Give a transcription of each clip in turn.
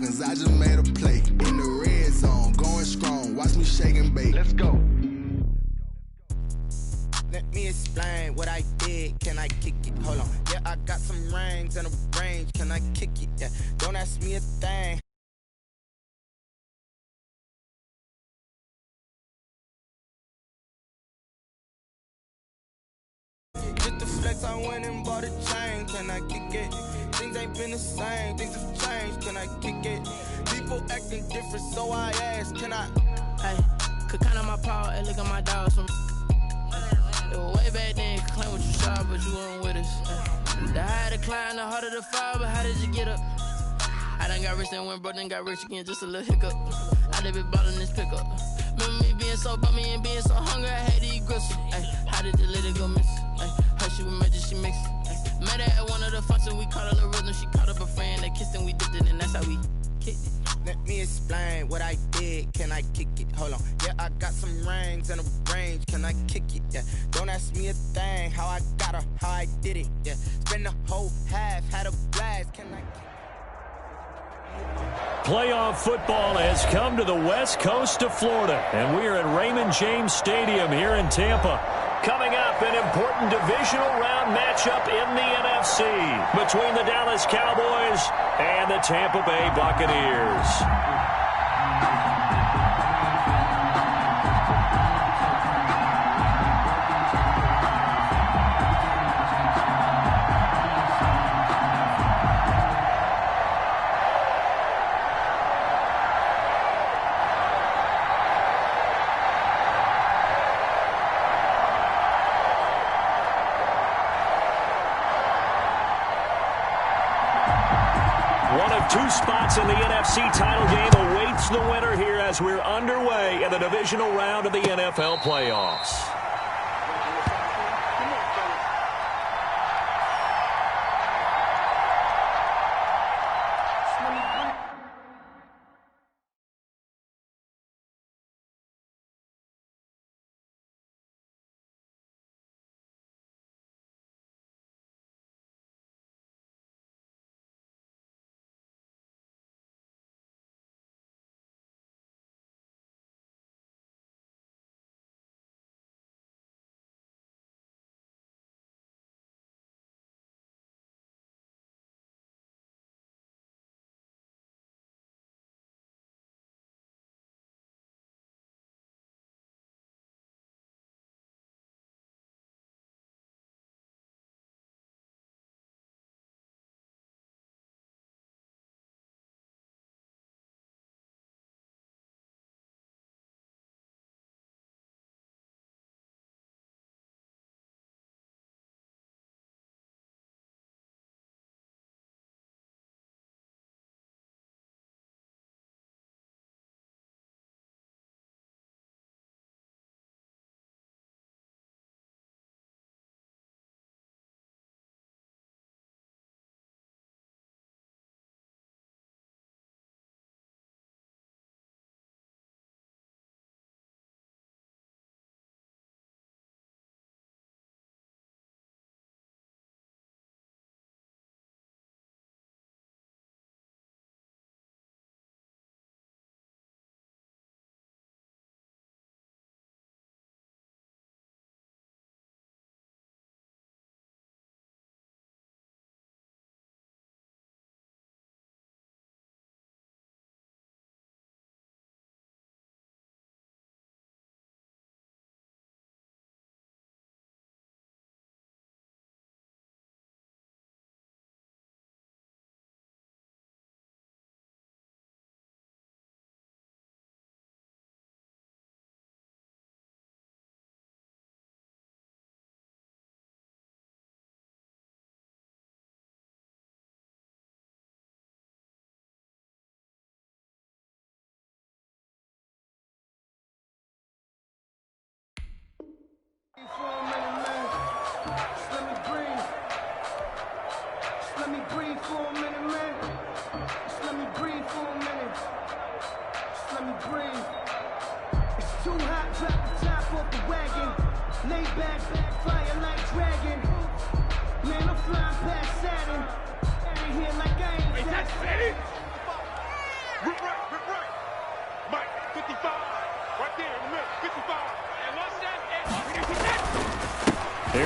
seconds, I just made a play. In the red zone, going strong, watch me shake and bake. Let's go. Let me explain what I did, can I kick it? Hold on, yeah, I got some rings and a range, can I kick it? Yeah, don't ask me a thing. Just to flex, I went and bought a chain, can I kick it? Things ain't been the same, things have changed, can I kick it? People acting different, so I asked, can I? Hey, could count on my power, and look at my dogs from. It was way back then, could claim what you saw, but you weren't with us. The higher the climb, the harder the fall, but how did you get up? I done got rich and went broke, then got rich again, just a little hiccup. I done been ballin' this pickup. Remember me being so bummy and being so hungry, I had to eat gristle. Ay, how did the lady go miss? Ay, her she was magic, she mixed. Met her at one of the functions, we caught her the rhythm, she caught up a friend, they kissed and we dipped it, and that's how we kicked it. Let me explain what I did, can I kick it? Hold on, yeah, I got some rings and a range, can I kick it? Yeah, don't ask me a thing, how I got her, how I did it. Yeah, spend the whole half, had a blast, can I kick it? Playoff football has come to the west coast of Florida, and we are at Raymond James Stadium here in Tampa. Coming up, an important divisional round matchup in the NFC between the Dallas Cowboys and the Tampa Bay Buccaneers. Two spots in the NFC title game awaits the winner here as we're underway in the divisional round of the NFL playoffs.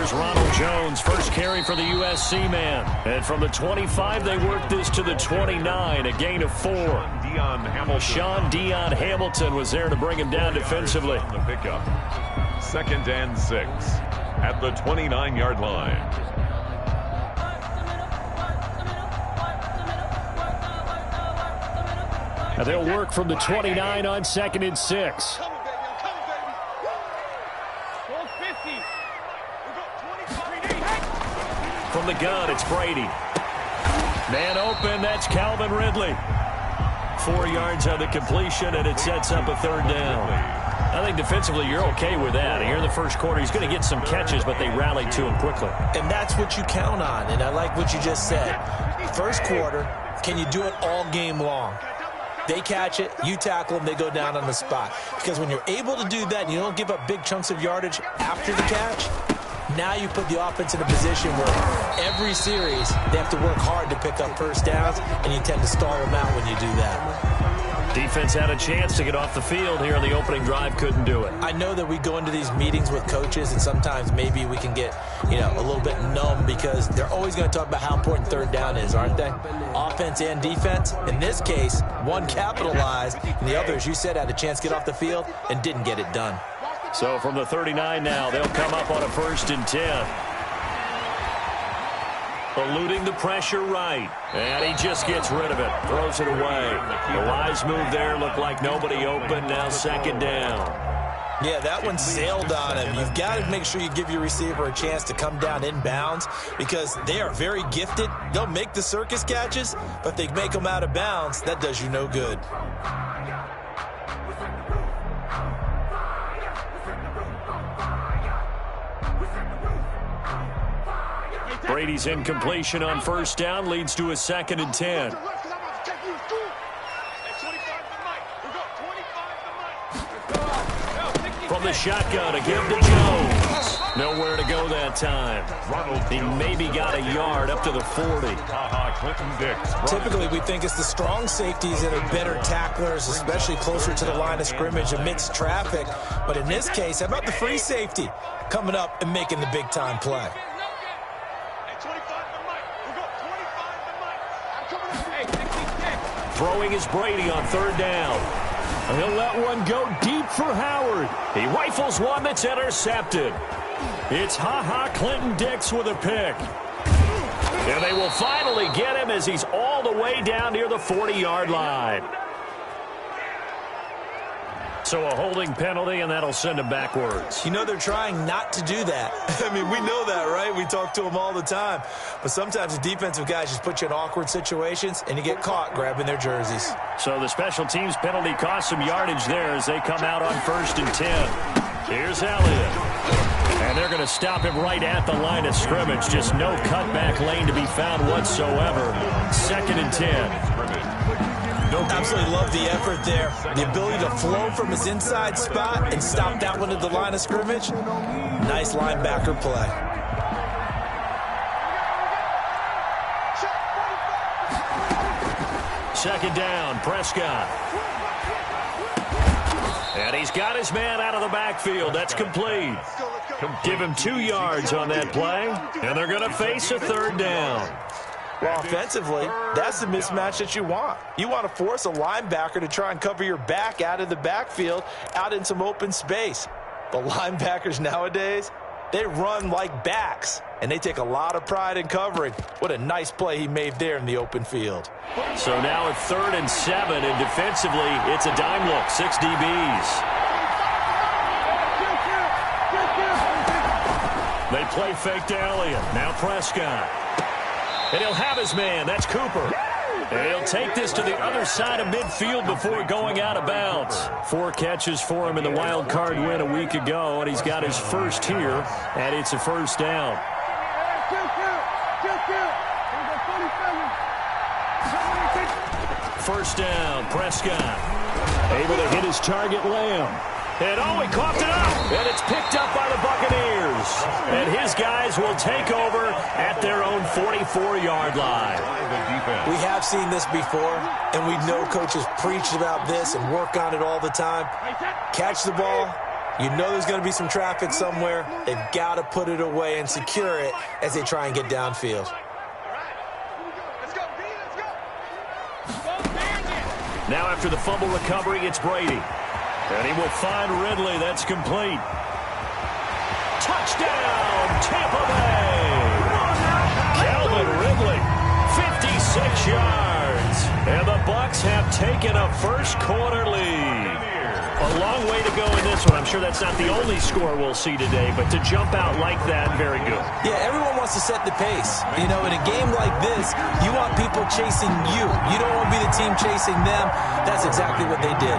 Here's Ronald Jones, first carry for the USC man. And from the 25, they work this to the 29, a gain of 4. Sean Dion Hamilton was there to bring him down defensively. The pickup. 2nd and 6 at the 29-yard line. And they'll work from the 29 on 2nd and 6. From the gun, it's Brady. Man open, that's Calvin Ridley. 4 yards on the completion, and it sets up a 3rd down. I think defensively you're okay with that. Here in the first quarter, he's going to get some catches, but they rallied to him quickly. And that's what you count on, and I like what you just said. First quarter, can you do it all game long? They catch it, you tackle them, they go down on the spot. Because when you're able to do that and you don't give up big chunks of yardage after the catch, now you put the offense in a position where every series they have to work hard to pick up first downs, and you tend to stall them out when you do that. Defense had a chance to get off the field here in the opening drive, couldn't do it. I know that we go into these meetings with coaches, and sometimes maybe we can get, a little bit numb because they're always going to talk about how important 3rd down is, aren't they? Offense and defense. In this case, one capitalized, and the other, as you said, had a chance to get off the field and didn't get it done. So from the 39 now, they'll come up on a 1st and 10. Eluding the pressure right. And he just gets rid of it. Throws it away. The wise move there looked like nobody open. Now 2nd down. Yeah, that one sailed on him. You've got to make sure you give your receiver a chance to come down inbounds because they are very gifted. They'll make the circus catches, but if they make them out of bounds, that does you no good. Brady's incompletion on 1st down leads to a 2nd and 10. From the shotgun, a give to Jones. Nowhere to go that time. He maybe got a yard up to the 40. Typically, we think it's the strong safeties that are better tacklers, especially closer to the line of scrimmage amidst traffic. But in this case, how about the free safety coming up and making the big-time play? Throwing is Brady on 3rd down. He'll let one go deep for Howard. He rifles one that's intercepted. It's Clinton Dix with a pick. And they will finally get him as he's all the way down near the 40-yard line. So a holding penalty, and that'll send him backwards. They're trying not to do that. I mean, we know that, right? We talk to them all the time. But sometimes the defensive guys just put you in awkward situations, and you get caught grabbing their jerseys. So the special teams penalty cost some yardage there as they come out on 1st and 10. Here's Elliott. And they're going to stop him right at the line of scrimmage. Just no cutback lane to be found whatsoever. 2nd and 10. Absolutely love the effort there. The ability to flow from his inside spot and stop that one at the line of scrimmage. Nice linebacker play. Second down, Prescott. And he's got his man out of the backfield. That's complete. Give him 2 yards on that play, and they're going to face a 3rd down. Well, offensively, that's the mismatch that you want. You want to force a linebacker to try and cover your back out of the backfield, out in some open space. The linebackers nowadays, they run like backs, and they take a lot of pride in covering. What a nice play he made there in the open field. So now it's 3rd and 7, and defensively, it's a dime look, 6 DBs. They play fake to Elliott. Now Prescott. And he'll have his man. That's Cooper. And he'll take this to the other side of midfield before going out of bounds. 4 catches for him in the wild card win a week ago, and he's got his first here, and it's a 1st down. First down, Prescott. Able to hit his target, Lamb. And he coughed it up, and it's picked up by the Buccaneers. And his guys will take over at their own 44-yard line. We have seen this before, and we know coaches preach about this and work on it all the time. Catch the ball, You know there's going to be some traffic somewhere. They've got to put it away and secure it as they try and get downfield. Now after the fumble recovery, it's Brady. And he will find Ridley. That's complete. Touchdown, Tampa Bay! Calvin Ridley, 56 yards. And the Bucs have taken a first-quarter lead. A long way to go in this one. I'm sure that's not the only score we'll see today, but to jump out like that, very good. Yeah, everyone wants to set the pace. You know, in a game like this, you want people chasing you. You don't want to be the team chasing them. That's exactly what they did.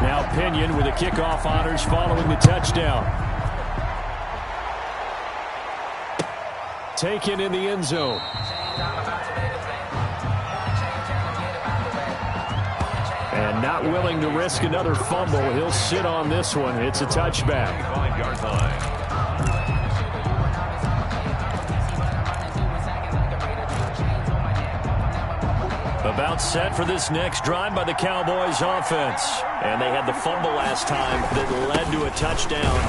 Now Pinion with the kickoff honors following the touchdown. Taken in the end zone. And not willing to risk another fumble. He'll sit on this one. It's a touchback. 5-yard line. About set for this next drive by the Cowboys offense. And they had the fumble last time that led to a touchdown.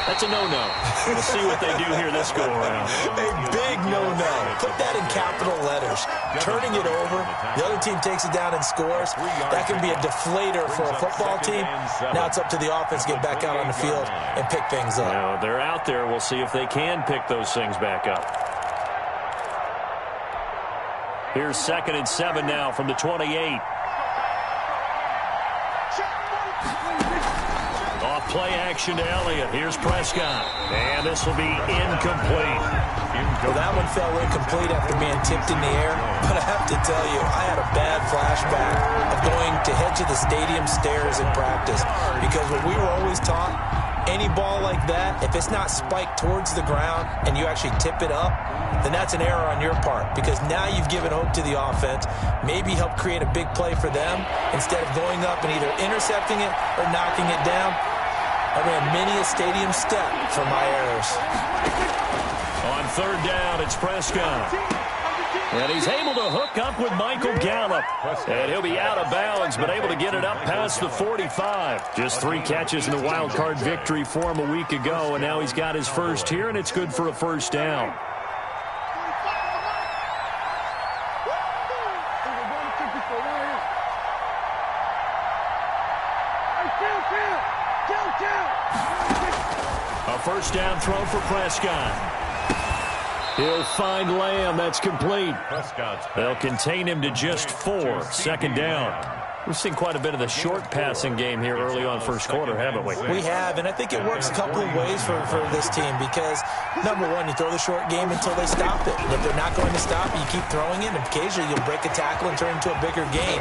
That's a no-no. We'll see what they do here this go-around. A big no-no. Put that in capital letters. Turning it over, the other team takes it down and scores. That can be a deflator for a football team. Now it's up to the offense to get back out on the field and pick things up. Now, they're out there. We'll see if they can pick those things back up. Here's 2nd and 7 now from the 28. Off play action to Elliott. Here's Prescott. And this will be incomplete. Well, that one fell incomplete after being tipped in the air. But I have to tell you, I had a bad flashback of going to head to the stadium stairs in practice. Because what we were always taught, any ball like that, if it's not spiked towards the ground and you actually tip it up, then that's an error on your part, because now you've given hope to the offense, maybe help create a big play for them instead of going up and either intercepting it or knocking it down. I ran many a stadium step for my errors. On 3rd down, it's Prescott. And he's able to hook up with Michael Gallup. And he'll be out of bounds, but able to get it up past the 45. Just 3 catches in the wild card victory for him a week ago, and now he's got his first here, and it's good for a first down. A first down throw for Prescott. He'll find Lamb. That's complete. They'll contain him to just 4. 2nd down. We've seen quite a bit of the short passing game here early on first quarter, haven't we? We have, and I think it works a couple of ways for this team because, number one, you throw the short game until they stop it. And if they're not going to stop it, you keep throwing it, and occasionally you'll break a tackle and turn it into a bigger game.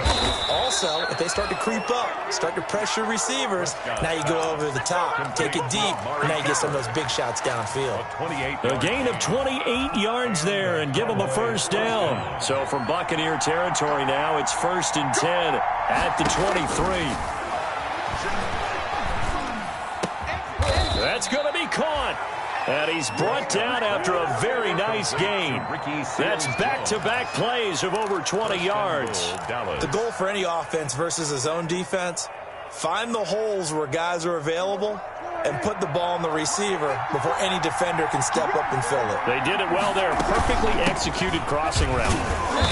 Also, if they start to creep up, start to pressure receivers, now you go over the top, take it deep, and now you get some of those big shots downfield. A gain of 28 yards there and give them a first down. So from Buccaneer territory now, it's 1st and 10 at the 23. That's going to be caught. And he's brought down after a very nice gain. That's back-to-back plays of over 20 yards. The goal for any offense versus a zone defense, find the holes where guys are available and put the ball on the receiver before any defender can step up and fill it. They did it well there. Perfectly executed crossing route.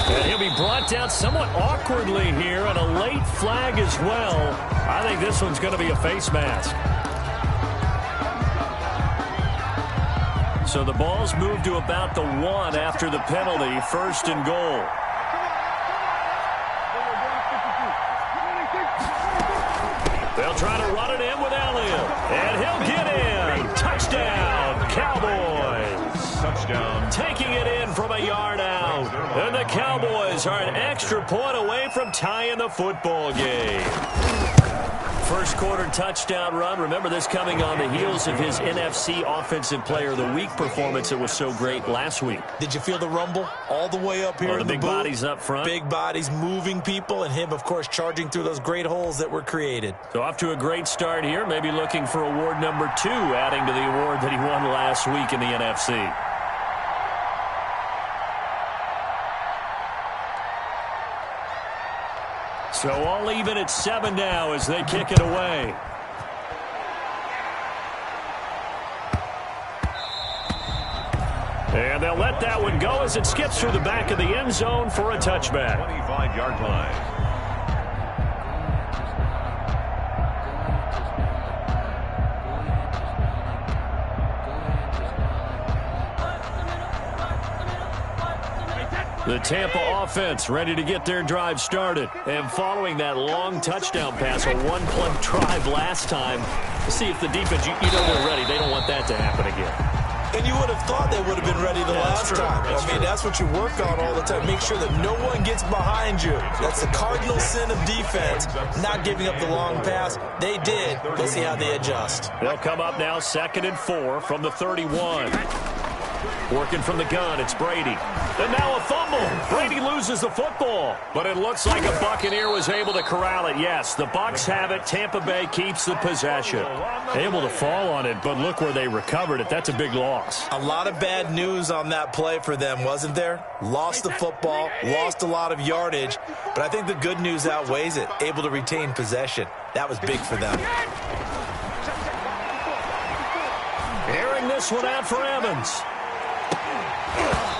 And he'll be brought down somewhat awkwardly here, and a late flag as well. I think this one's going to be a face mask. So the ball's moved to about the 1 after the penalty. 1st and goal. They'll try to run it in with Elliott. And he'll get in. Touchdown, Cowboys. Touchdown. Taking it in from a yard out. And the Cowboys are an extra point away from tying the football game. First quarter touchdown run. Remember this coming on the heels of his NFC Offensive Player of the Week performance that was so great last week. Did you feel the rumble all the way up here in the big booth? Bodies up front. Big bodies moving people, and him, of course, charging through those great holes that were created. So off to a great start here. Maybe looking for award number 2, adding to the award that he won last week in the NFC. So all even at 7 now as they kick it away. And they'll let that one go as it skips through the back of the end zone for a touchback. 25-yard line. The Tampa offense ready to get their drive started. And following that long touchdown pass, a one-play drive last time, see if the defense, you know they're ready. They don't want that to happen again. And you would have thought they would have been ready the last time. I mean, that's what you work on all the time. Make sure that no one gets behind you. That's the cardinal sin of defense, not giving up the long pass. They did. Let's see how they adjust. They'll come up now 2nd and 4 from the 31. Working from the gun, it's Brady. And now a fumble. Brady loses the football. But it looks like a Buccaneer was able to corral it. Yes, the Bucs have it. Tampa Bay keeps the possession. Able to fall on it, but look where they recovered it. That's a big loss. A lot of bad news on that play for them, wasn't there? Lost the football, lost a lot of yardage. But I think the good news outweighs it. Able to retain possession. That was big for them. Airing this one out for Evans.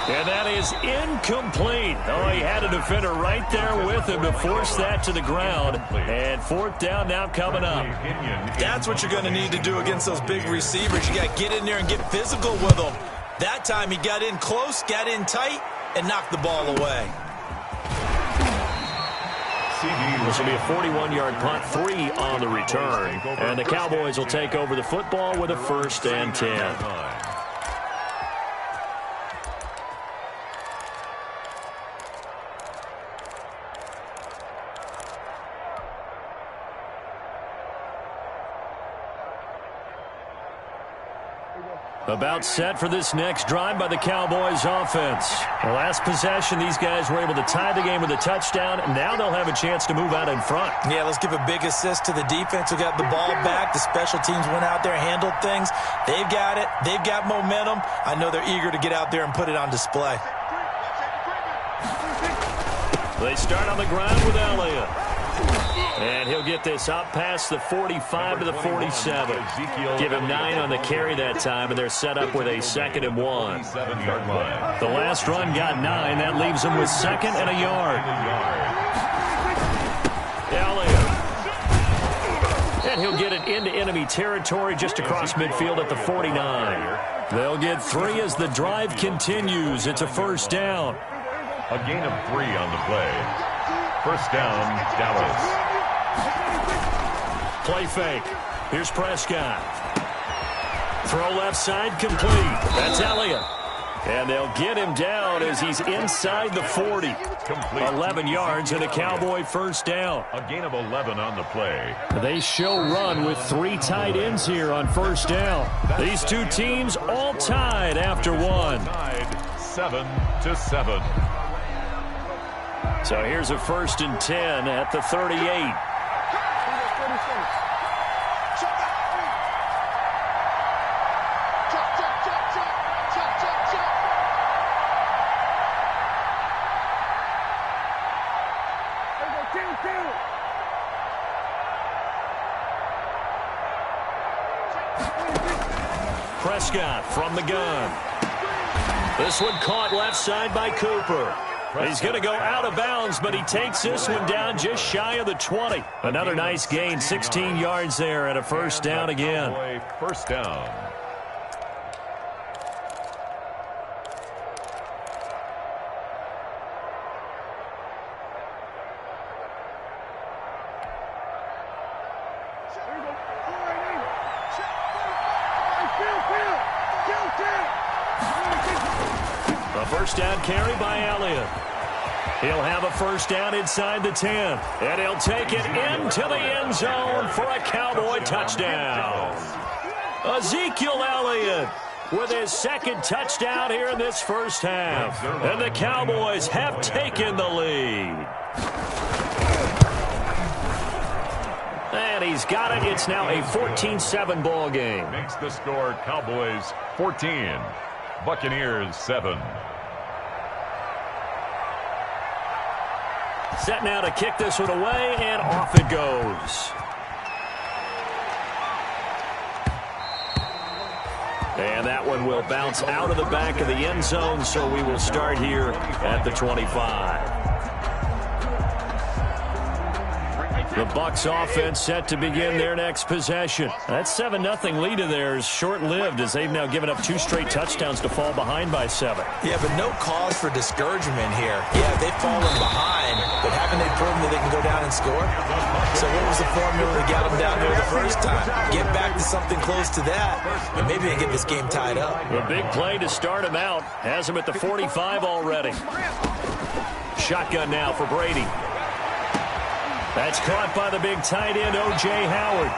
And that is incomplete. Oh, he had a defender right there with him to force that to the ground. And 4th down now coming up. That's what you're going to need to do against those big receivers. You got to get in there and get physical with them. That time he got in close, got in tight, and knocked the ball away. This will be a 41-yard punt, 3 on the return. And the Cowboys will take over the football with a 1st and 10. About set for this next drive by the Cowboys offense. The last possession, these guys were able to tie the game with a touchdown. Now they'll have a chance to move out in front. Yeah, let's give a big assist to the defense who got the ball back. The special teams went out there, handled things. They've got it. They've got momentum. I know they're eager to get out there and put it on display. They start on the ground with Elliott. And he'll get this up past the 45 to the 47. Give him 9 on the carry that time, and they're set up with a 2nd and 1. The last run got 9. That leaves them with 2nd and a yard. Elliott. And he'll get it into enemy territory just across midfield at the 49. They'll get 3 as the drive continues. It's a 1st down. A gain of 3 on the play. 1st down, Dallas. Play fake. Here's Prescott. Throw left side complete. That's Elliott. And they'll get him down as he's inside the 40. Complete. 11 yards and a Cowboy 1st down. A gain of 11 on the play. They show run with 3 tight ends here on 1st down. These two teams all tied after 1. Tied 7-7. So here's a 1st and 10 at the 38. Prescott from the gun. This one caught left side by Cooper. He's going to go out of bounds, but he takes this one down just shy of the 20. Another nice gain, 16 yards there and a 1st down again. 1st down. A 1st down carry by Elliott. He'll have a 1st down inside the 10. And he'll take it into the end zone for a Cowboy touchdown. Ezekiel Elliott with his 2nd touchdown here in this 1st half. And the Cowboys have taken the lead. And he's got it. It's now a 14-7 ball game. Makes the score Cowboys 14. Buccaneers 7. Set now to kick this one away, and off it goes. And that one will bounce out of the back of the end zone, so we will start here at the 25. The Bucs offense set to begin their next possession. That 7-0 lead of theirs short-lived as they've now given up 2 straight touchdowns to fall behind by 7. Yeah, but no cause for discouragement here. Yeah, they've fallen behind, but haven't they proven that they can go down and score? So what was the formula to get them down there the first time? Get back to something close to that, and maybe they get this game tied up. A big play to start him out. Has him at the 45 already. Shotgun now for Brady. That's caught by the big tight end, O.J. Howard.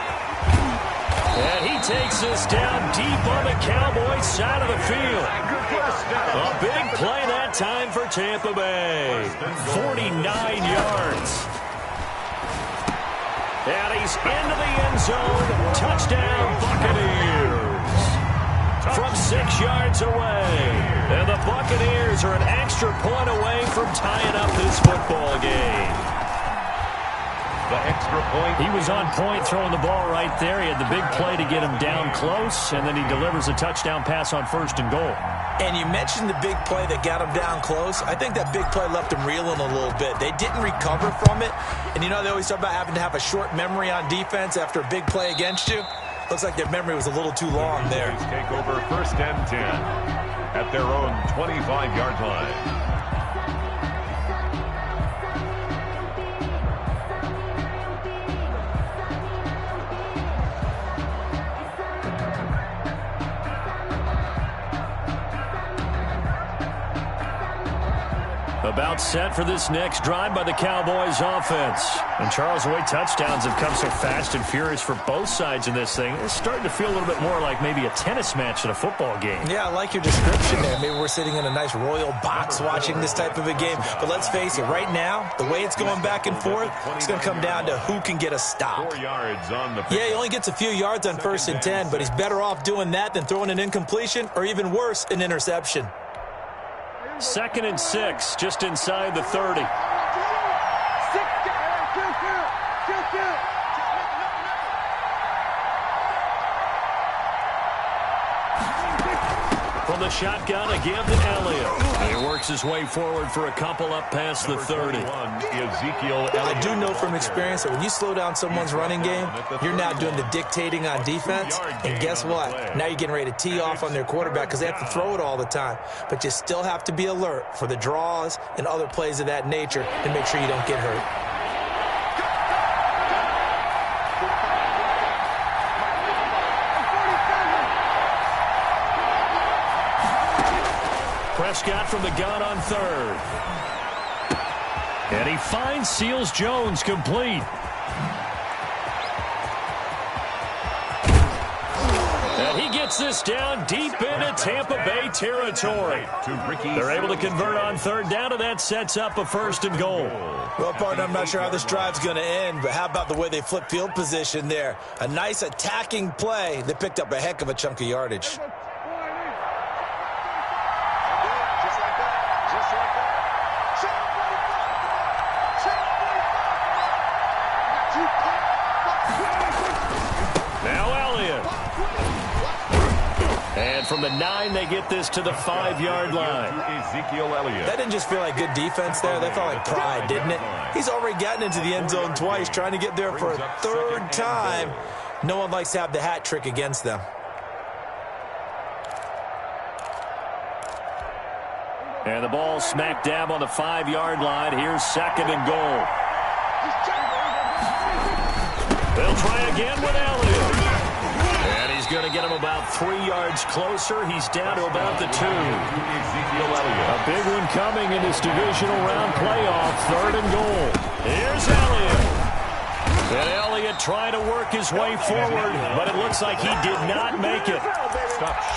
And he takes this down deep on the Cowboys side of the field. A big play that time for Tampa Bay. 49 yards. And he's into the end zone. Touchdown, Buccaneers. From 6 yards away. And the Buccaneers are an extra point away from tying up this football game. The extra point. He was on point throwing the ball right there. He had the big play to get him down close, and then he delivers a touchdown pass on 1st and goal. And you mentioned the big play that got him down close. I think that big play left him reeling a little bit. They didn't recover from it. And you know, they always talk about having to have a short memory on defense after a big play against you. Looks like their memory was a little too long there. Take over 1st and 10 at their own 25-yard line. About set for this next drive by the Cowboys offense. And Charles, the way touchdowns have come so fast and furious for both sides in this thing, it's starting to feel a little bit more like maybe a tennis match than a football game. Yeah, I like your description there. Maybe we're sitting in a nice royal box watching this type of a game. But let's face it, right now, the way it's going back and forth, it's going to come down to who can get a stop. 4 yards on the Yeah, he only gets a few yards on 1st and 10, but he's better off doing that than throwing an incompletion or even worse, an interception. 2nd and 6, just inside the 30. From the shotgun, a give to Elliott. He works his way forward for a couple up past the 30. I do know from experience that when you slow down someone's running game, you're now doing the dictating on defense. And guess what? Now you're getting ready to tee off on their quarterback because they have to throw it all the time. But you still have to be alert for the draws and other plays of that nature to make sure you don't get hurt. Prescott from the gun on 3rd. And he finds Seals Jones complete. And he gets this down deep into Tampa Bay territory. They're able to convert on 3rd down, and that sets up a 1st and goal. Well, partner, I'm not sure how this drive's going to end, but how about the way they flip field position there? A nice attacking play that picked up a heck of a chunk of yardage. And from the 9, they get this to the 5-yard line. That didn't just feel like good defense there. That felt like pride, didn't it? He's already gotten into the end zone twice, trying to get there for a 3rd time. No one likes to have the hat trick against them. And the ball smack dab on the 5-yard line. Here's 2nd and goal. They'll try again with Elliott. And he's going to get him about 3 yards closer. He's down to about the 2. A big one coming in this divisional round playoff. 3rd and goal. Here's Elliott. And Elliott trying to work his way forward, but it looks like he did not make it.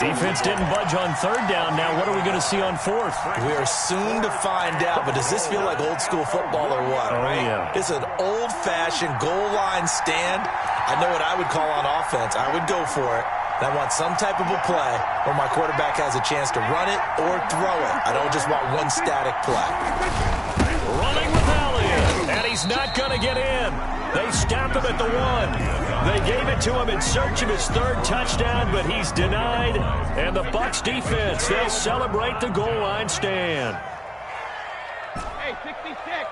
Defense didn't budge on 3rd down. Now what are we going to see on 4th? We are soon to find out, but does this feel like old school football or what? Oh, yeah. It's an old-fashioned goal line stand. I know what I would call on offense. I would go for it. And I want some type of a play where my quarterback has a chance to run it or throw it. I don't just want one static play. Running with Elliott. he's not going to get in. They stop him at the 1. They gave it to him in search of his 3rd touchdown, but he's denied. And the Bucs defense, they'll celebrate the goal line stand. Hey, 66.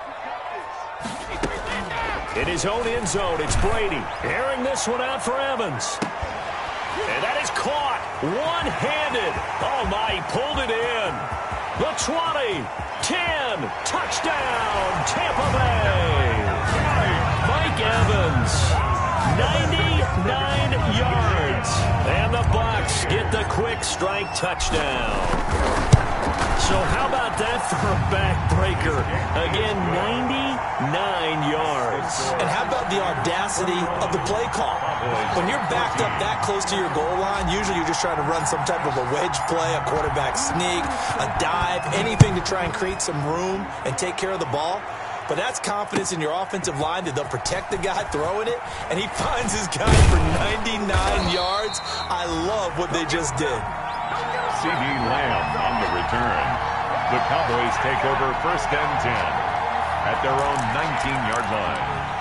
In his own end zone, it's Brady. Airing this one out for Evans. And that is caught. One-handed. Oh, my, he pulled it in. The 20, 10, touchdown, Tampa Bay. Mike Evans, 99 yards. And the Bucs get the quick strike touchdown. So how about that for a backbreaker? Again, 99 yards. And how about the audacity of the play call? When you're backed up that close to your goal line, usually you're just trying to run some type of a wedge play, a quarterback sneak, a dive, anything to try and create some room and take care of the ball. But that's confidence in your offensive line that they'll protect the guy throwing it, and he finds his guy for 99 yards. I love what they just did. C.D. Lamb on the return. The Cowboys take over 1st and 10 at their own 19-yard line.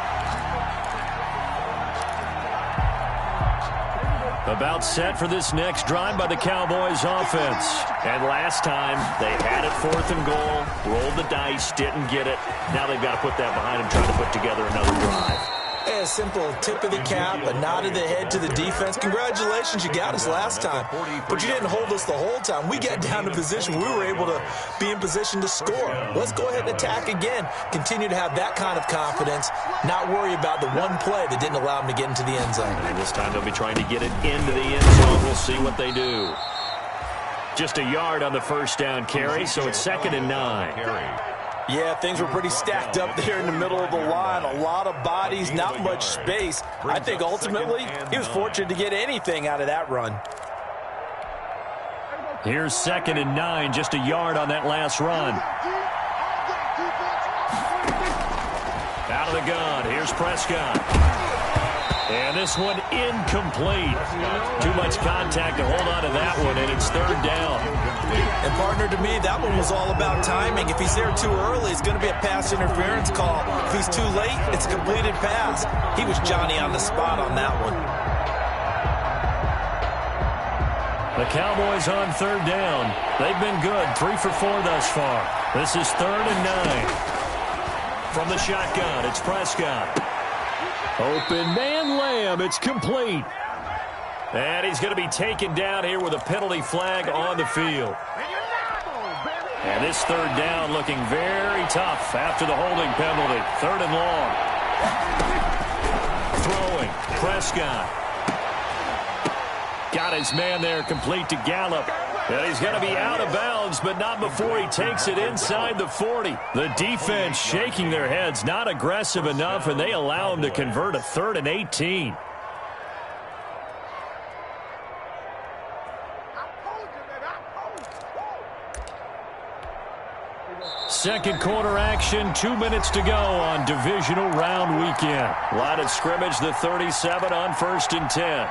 About set for this next drive by the Cowboys offense. And last time, they had it 4th and goal, rolled the dice, didn't get it. Now they've got to put that behind them, trying to put together another drive. A simple tip of the cap, a nod of the head to the defense. Congratulations, you got us last time. But you didn't hold us the whole time. We got down to position. We were able to be in position to score. Let's go ahead and attack again. Continue to have that kind of confidence, not worry about the one play that didn't allow them to get into the end zone. And this time they'll be trying to get it into the end zone. We'll see what they do. Just a yard on the first down carry, so it's 2nd and 9. Yeah, things were pretty stacked up there in the middle of the line. A lot of bodies, not much space. I think ultimately he was fortunate to get anything out of that run. Here's 2nd and 9, just a yard on that last run. Out of the gun, here's Prescott. And this one incomplete. Too much contact to hold on to that one, and it's 3rd down. And partner, to me, that one was all about timing. If he's there too early, it's going to be a pass interference call. If he's too late, it's a completed pass. He was Johnny on the spot on that one. The Cowboys on 3rd down. They've been good, 3 for 4 thus far. This is 3rd and 9. From the shotgun, it's Prescott. Open man Lamb, it's complete. And he's going to be taken down here with a penalty flag on the field. And this 3rd down looking very tough after the holding penalty. 3rd and long. Throwing, Prescott. Got his man there, complete to Gallup. And he's going to be out of bounds, but not before he takes it inside the 40. The defense shaking their heads, not aggressive enough, and they allow him to convert a 3rd and 18. Second quarter action, 2 minutes to go on divisional round weekend. Line of scrimmage, the 37 on 1st and 10.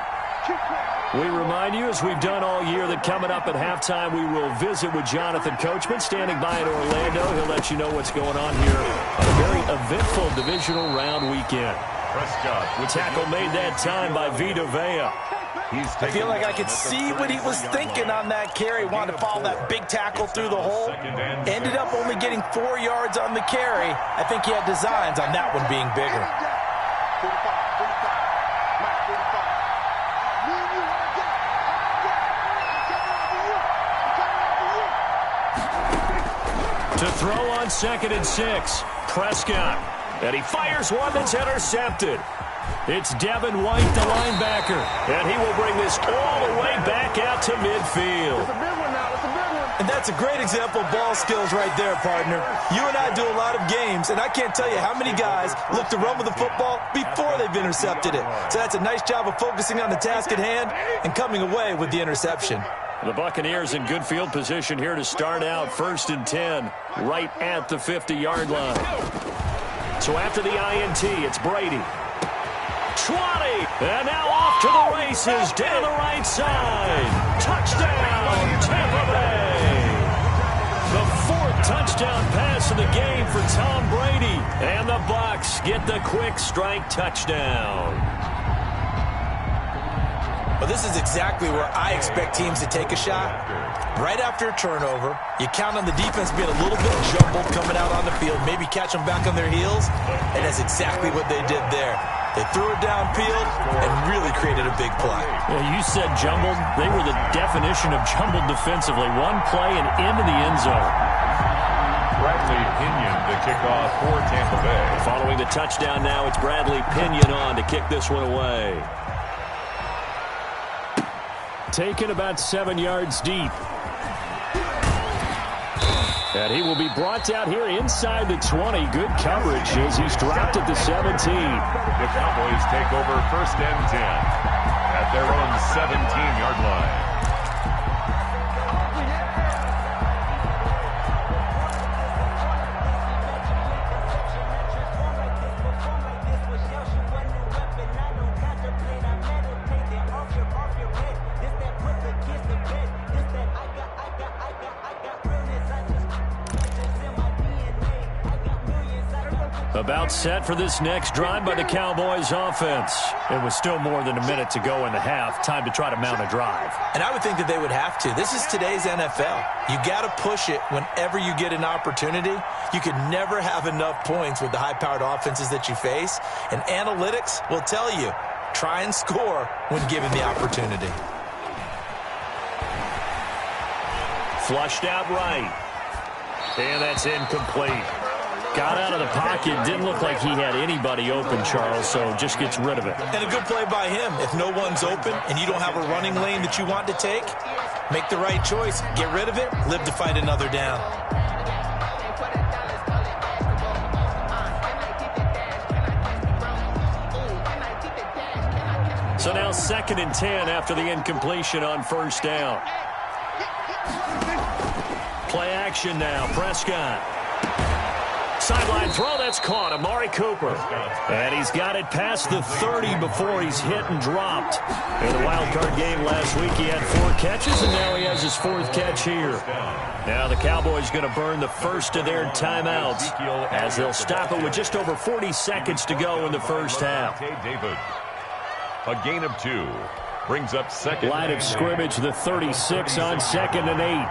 We remind you, as we've done all year, that coming up at halftime, we will visit with Jonathan Coachman, standing by in Orlando. He'll let you know what's going on here on a very eventful divisional round weekend. Prescott. The tackle made that time by Vita Vea. I feel like I could see what he was thinking on that carry. Wanted to follow that big tackle through the hole. Ended up only getting 4 yards on the carry. I think he had designs on that one being bigger. To throw on 2nd and 6, Prescott. And he fires one that's intercepted. It's Devin White, the linebacker. And he will bring this all the way back out to midfield. It's a big one now. It's a big one. And that's a great example of ball skills right there, partner. You and I do a lot of games, and I can't tell you how many guys look to run with the football before they've intercepted it. So that's a nice job of focusing on the task at hand and coming away with the interception. The Buccaneers in good field position here to start out 1st and 10, right at the 50-yard line. So after the INT, it's Brady. 20, and now off to the races down the right side. Touchdown, Tampa Bay. The 4th touchdown pass of the game for Tom Brady. And the Bucs get the quick strike touchdown. Well, this is exactly where I expect teams to take a shot. Right after a turnover, you count on the defense being a little bit jumbled coming out on the field, maybe catch them back on their heels, and that's exactly what they did there. They threw it downfield and really created a big play. Yeah, you said jumbled. They were the definition of jumbled defensively. One play and into the end zone. Bradley Pinion to kick off for Tampa Bay. Following the touchdown now, it's Bradley Pinion on to kick this one away. Taken about 7 yards deep. And he will be brought out here inside the 20. Good coverage as he's dropped at the 17. The Cowboys take over 1st and 10 at their own 17-yard line. About set for this next drive by the Cowboys offense. It was still more than a minute to go in the half. Time to try to mount a drive. And I would think that they would have to. This is today's NFL. You got to push it whenever you get an opportunity. You could never have enough points with the high-powered offenses that you face. And analytics will tell you, try and score when given the opportunity. Flushed out right. And that's incomplete. Got out of the pocket. Didn't look like he had anybody open, Charles, so just gets rid of it. And a good play by him. If no one's open and you don't have a running lane that you want to take, make the right choice. Get rid of it. Live to fight another down. So now 2nd and 10 after the incompletion on 1st down. Play action now. Prescott. Sideline throw, that's caught. Amari Cooper. And he's got it past the 30 before he's hit and dropped. In the wild card game last week, he had 4 catches, and now he has his 4th catch here. Now the Cowboys going to burn the first of their timeouts as they'll stop it with just over 40 seconds to go in the first half. David, a gain of 2. Brings up 2nd. Line of scrimmage, the 36 on 2nd and 8.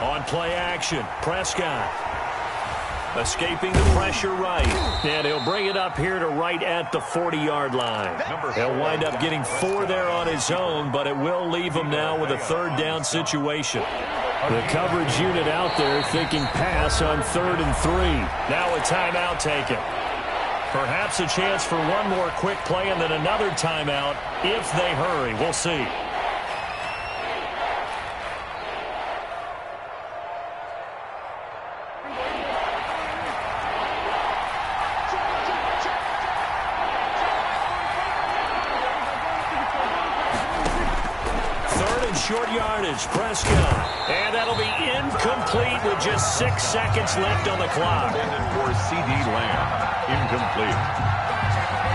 On play action, Prescott escaping the pressure right. And he'll bring it up here to right at the 40-yard line. He'll wind up getting 4 there on his own, but it will leave him now with a 3rd down situation. The coverage unit out there thinking pass on 3rd and 3. Now a timeout taken. Perhaps a chance for one more quick play and then another timeout if they hurry. We'll see. Short yardage, Prescott. And that'll be incomplete with just 6 seconds left on the clock. Intended for C.D. Lamb. Incomplete.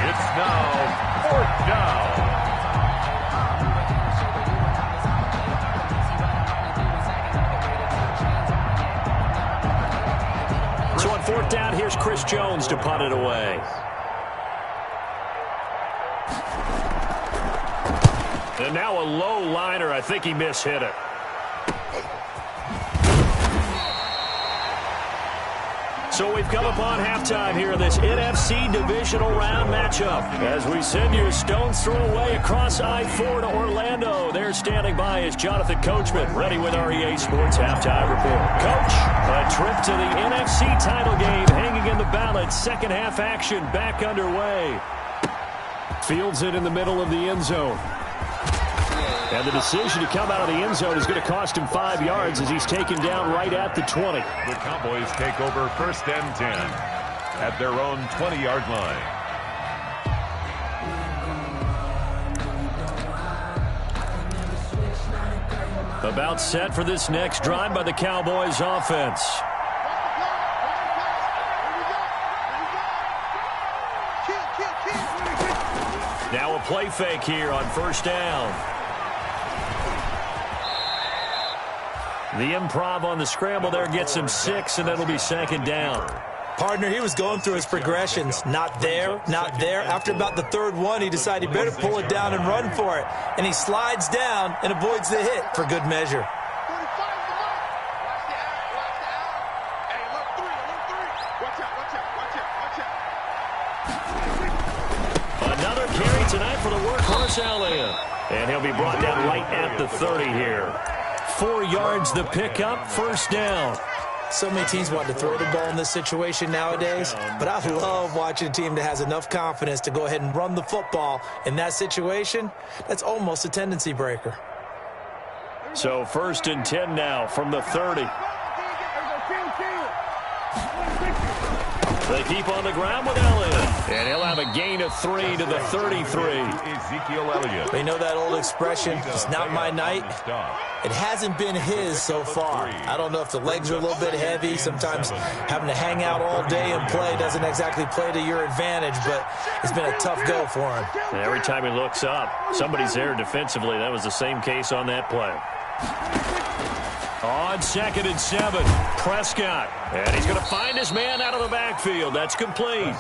It's now 4th down. So on 4th down, here's Chris Jones to punt it away. And now a low liner. I think he mishit it. So we've come upon halftime here in this NFC divisional round matchup. As we send you a stone's throw away across I-4 to Orlando. There standing by is Jonathan Coachman, ready with REA Sports Halftime Report. Coach, a trip to the NFC title game hanging in the balance. Second half action back underway. Fields it in the middle of the end zone. And the decision to come out of the end zone is going to cost him 5 yards as he's taken down right at the 20. The Cowboys take over 1st and 10 at their own 20-yard line. About set for this next drive by the Cowboys offense. Now a play fake here on 1st down. The improv on the scramble there gets him 6, and it'll be second down. Partner, he was going through his progressions. Not there, not there. After about the third one, he decided he better pull it down and run for it. And he slides down and avoids the hit for good measure. Another carry tonight for the workhorse Elliott. And he'll be brought down right at the 30 here. 4 yards the pickup, first down. So many teams want to throw the ball in this situation nowadays, but I love watching a team that has enough confidence to go ahead and run the football in that situation. That's almost a tendency breaker. So 1st and 10 now from the 30. They keep on the ground with Elliott. And he'll have a gain of 3 to the 33. Ezekiel Elliott. You know that old expression, it's not my night? It hasn't been his so far. I don't know if the legs are a little bit heavy. Sometimes having to hang out all day and play doesn't exactly play to your advantage, but it's been a tough go for him. And every time he looks up, somebody's there defensively. That was the same case on that play. On 2nd and 7, Prescott. And he's going to find his man out of the backfield. That's complete.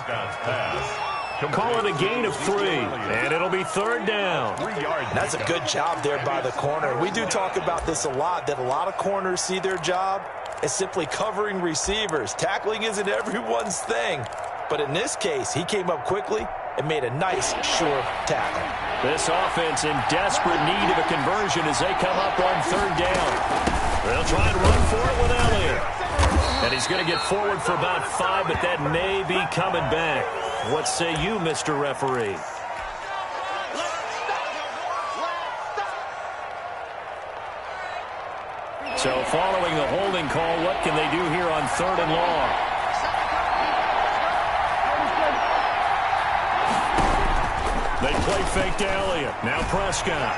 Call it a gain of 3, and it'll be 3rd down. That's a good job there by the corner. We do talk about this a lot, that a lot of corners see their job as simply covering receivers. Tackling isn't everyone's thing. But in this case, he came up quickly and made a nice, sure tackle. This offense in desperate need of a conversion as they come up on 3rd down. They'll try and run for it with Elliott. And he's going to get forward for about 5, but that may be coming back. What say you, Mr. Referee? So following the holding call, what can they do here on 3rd and long? They play fake to Elliott. Now Prescott.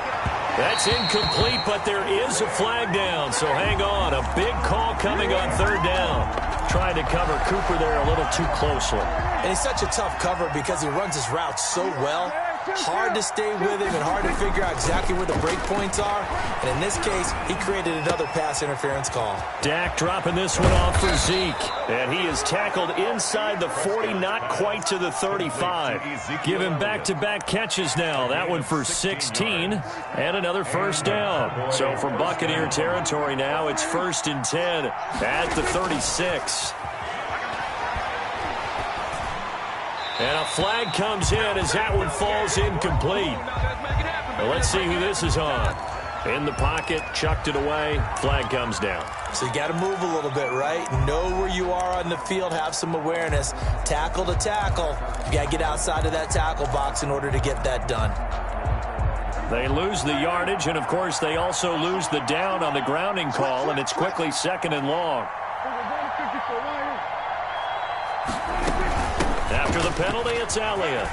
That's incomplete, but there is a flag down, so hang on. A big call coming on 3rd down. Trying to cover Cooper there a little too closely. And he's such a tough cover because he runs his routes so well. Hard to stay with him and hard to figure out exactly where the break points are. And in this case, he created another pass interference call. Dak dropping this one off for Zeke. And he is tackled inside the 40, not quite to the 35. Give him back-to-back catches now. That one for 16 and another first down. So from Buccaneer territory now, it's 1st and 10 at the 36. And a flag comes in as that one falls incomplete. Well, let's see who this is on. In the pocket, chucked it away, flag comes down. So you got to move a little bit, right? Know where you are on the field, have some awareness. Tackle to tackle. You got to get outside of that tackle box in order to get that done. They lose the yardage, and of course they also lose the down on the grounding call, and it's quickly 2nd and long. After the penalty, it's Elliott.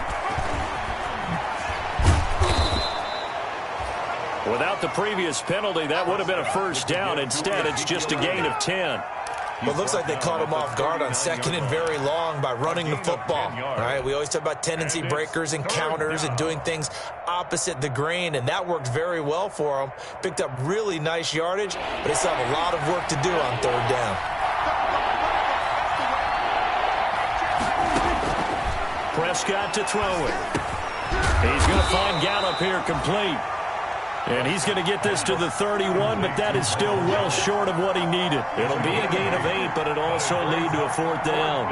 Without the previous penalty, that would have been a first down. Instead, it's just a gain of 10. Well, it looks like they caught him off guard on 2nd and very long by running the football. All right, we always talk about tendency breakers and counters and doing things opposite the grain, and that worked very well for him. Picked up really nice yardage, but they still have a lot of work to do on 3rd down. Prescott to throw it. He's going to find Gallup here complete. And he's going to get this to the 31, but that is still well short of what he needed. It'll be a gain of 8, but it'll also lead to a 4th down.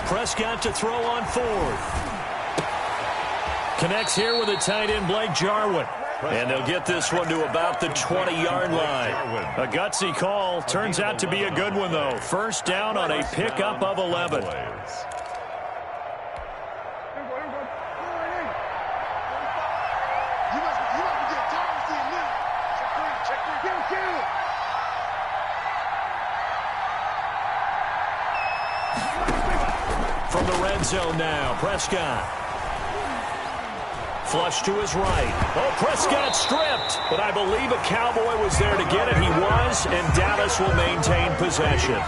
Prescott to throw on 4th. Connects here with a tight end, Blake Jarwin. And they'll get this one to about the 20-yard line. A gutsy call. Turns out to be a good one, though. First down on a pickup of 11. From the red zone now, Prescott. Flush to his right. Oh, Prescott stripped. But I believe a Cowboy was there to get it. He was, and Dallas will maintain possession.